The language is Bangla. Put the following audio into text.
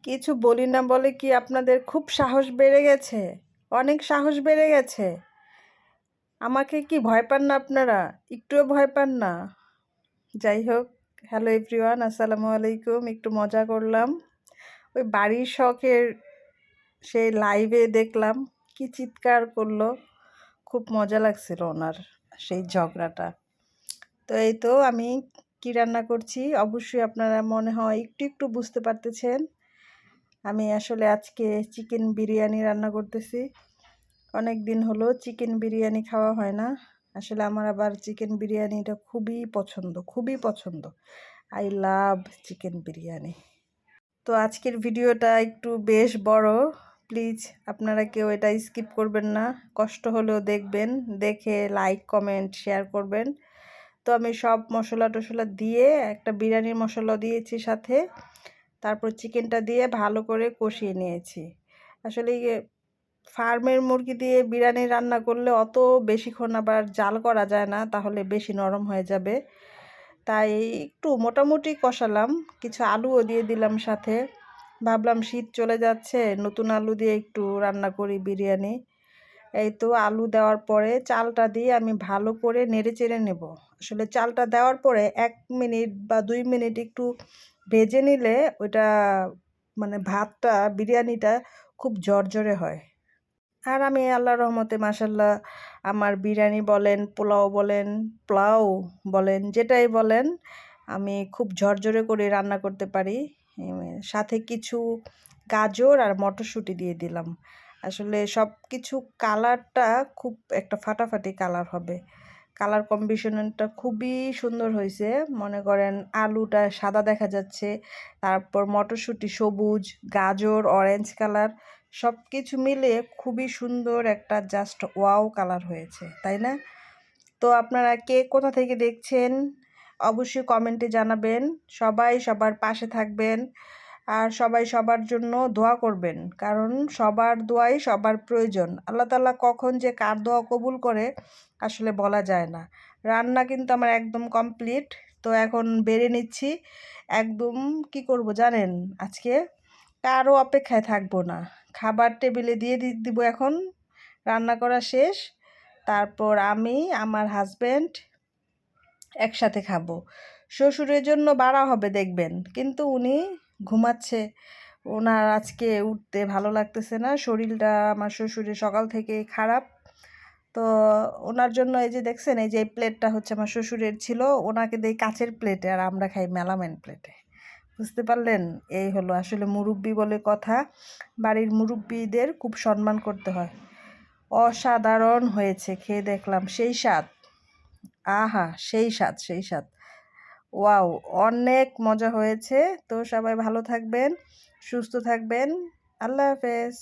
কিছু বলি না বলে কি আপনাদের খুব সাহস বেড়ে গেছে? অনেক সাহস বেড়ে গেছে? আমাকে কি ভয় পান না আপনারা? একটুও ভয় পান না? যাই হোক, হ্যালো এভরিওয়ান, আসসালামু আলাইকুম। একটু মজা করলাম। ওই বাড়ির শখের সেই লাইভে দেখলাম কি চিৎকার করলো। খুব মজা লাগছিল ওনার সেই ঝগড়াটা। তো এই তো আমি কি রান্না করছি অবশ্যই আপনারা মনে হয় একটু একটু বুঝতে পারতেছেন। আমি আসলে আজকে চিকেন বিরিয়ানি রান্না করতেছি। অনেক দিন হলো চিকেন বিরিয়ানি খাওয়া হয় না। আসলে আমার আবার চিকেন বিরিয়ানিটা খুবই পছন্দ, খুবই পছন্দ। I love chicken biryani. তো আজকের ভিডিওটা একটু বেশ বড়। প্লিজ আপনারা কেউ এটা স্কিপ করবেন না। কষ্ট হলেও দেখবেন, দেখে লাইক কমেন্ট শেয়ার করবেন। তো আমি সব মশলা টশলা দিয়ে একটা বিরিয়ানির মশলা দিয়েছি সাথে, তারপর চিকেনটা দিয়ে ভালো করে কষিয়ে নিয়েছি। আসলে ফার্মের মুরগি দিয়ে বিরিয়ানি রান্না করলে অত বেশিক্ষণ আবার জাল করা যায় না, তাহলে বেশি নরম হয়ে যাবে। তাই একটু মোটামুটি কষালাম, কিছু আলুও দিয়ে দিলাম সাথে। ভাবলাম শীত চলে যাচ্ছে, নতুন আলু দিয়ে একটু রান্না করি বিরিয়ানি। এই তো আলু দেওয়ার পরে চালটা দিয়ে আমি ভালো করে নেড়ে চেড়ে নেব। আসলে চালটা দেওয়ার পরে 1 মিনিট বা 2 মিনিট একটু ভেজে নিলে ওইটা মানে ভাতটা বিরিয়ানিটা খুব ঝরঝরে হয়। আর আমি আল্লাহর রহমতে মাশাআল্লাহ আমার বিরিয়ানি বলেন, পোলাও বলেন যেটাই বলেন, আমি খুব ঝরঝরে করে রান্না করতে পারি। সাথে কিছু গাজর আর মটরশুঁটি দিয়ে দিলাম। আসলে সব কিছু কালারটা খুব একটা ফাটাফাটি কালার হবে। কালার কম্বিনেশনটা খুবই সুন্দর হয়েছে। মনে করেন আলুটা সাদা দেখা যাচ্ছে, তারপর মটরশুঁটি সবুজ, গাজর অরেঞ্জ কালার, সব কিছু মিলে খুবই সুন্দর একটা জাস্ট ওয়াও কালার হয়েছে, তাই না? তো আপনারা কে কোথা থেকে দেখছেন অবশ্যই কমেন্টে জানাবেন। সবাই সবার পাশে থাকবেন আর সবাই সবার জন্য দোয়া করবেন, কারণ সবার দোয়াই সবার প্রয়োজন। আল্লাহ তাআলা কখন যে কার দোয়া কবুল করে আসলে বলা যায় না। রান্না কিন্তু আমার একদম কমপ্লিট। তো এখন বেড়ে নিচ্ছি। একদম কি করব জানেন? আজকে কারো অপেক্ষায় থাকবো না। খাবার টেবিলে দিয়ে দিব এখন। রান্না করা শেষ। তারপর আমি, আমার হাজব্যান্ড একসাথে খাবো। শ্বশুরের জন্য বাড়া হবে দেখবেন, কিন্তু উনি ঘুমাচ্ছে। ওনার আজকে উঠতে ভালো লাগতেছে না, শরীরটা আমার শ্বশুরের সকাল থেকে খারাপ। তো ওনার জন্য এই যে দেখছেন, এই যে এই প্লেটটা হচ্ছে আমার শ্বশুরের ছিল, ওনাকে দেই কাচের প্লেটে আর আমরা খাই মেলামাইন প্লেটে। বুঝতে পারলেন? এই হলো আসলে মুরব্বি বলে কথা। বাড়ির মুরব্বিদের খুব সম্মান করতে হয়। অসাধারণ হয়েছে, খেয়ে দেখলাম সেই স্বাদ। আহা, সেই স্বাদ, সেই স্বাদ। ওয়াও! অনেক মজা হয়েছে। তো সবাই ভালো থাকবেন, সুস্থ থাকবেন। আল্লাহ হাফেজ।